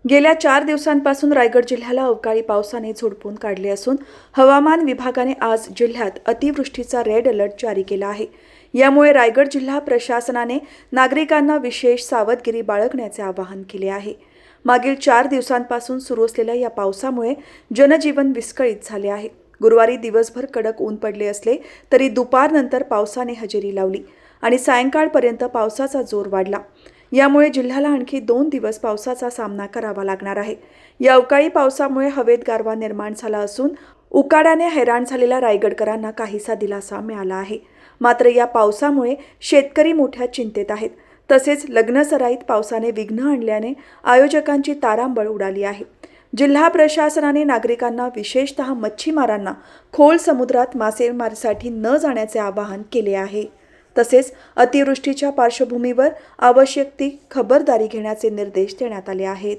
गेल्या 4 दिवसांपासून रायगड जिल्ह्याला अवकाळी पावसाने झोडपून काढले असून हवामान विभागाने आज जिल्ह्यात अतिवृष्टीचा रेड अलर्ट जारी केला आहे। यामुळे रायगड जिल्हा प्रशासनाने नागरिकांना विशेष सावधगिरी बाळगण्याचे आवाहन केले आहे। मागील 4 दिवसांपासून सुरू असलेल्या या पावसामुळे जनजीवन विस्कळीत झाले आहे। गुरुवारी दिवसभर कडक ऊन पडले असले तरी दुपारनंतर पावसाने हजेरी लावली आणि सायंकाळपर्यंत पावसाचा जोर वाढला। यामुळे जिल्ह्याला आणखी 2 दिवस पावसाचा सामना करावा लागणार आहे। या अवकाळी पावसामुळे हवेत गारवा निर्माण झाला असून उकाड्याने हैराण झालेल्या रायगडकरांना काहीसा दिलासा मिळाला आहे। मात्र या पावसामुळे शेतकरी मोठ्या चिंतेत आहेत। तसेच लग्नसराईत पावसाने विघ्न आणल्याने आयोजकांची तारांबळ उडाली आहे। जिल्हा प्रशासनाने नागरिकांना विशेषतः मच्छीमारांना खोल समुद्रात मासेमारीसाठी न जाण्याचे आवाहन केले आहे। तसेच अतिवृष्टीच्या पार्श्वभूमीवर आवश्यक ती खबरदारी घेण्याचे निर्देश देण्यात आले आहेत।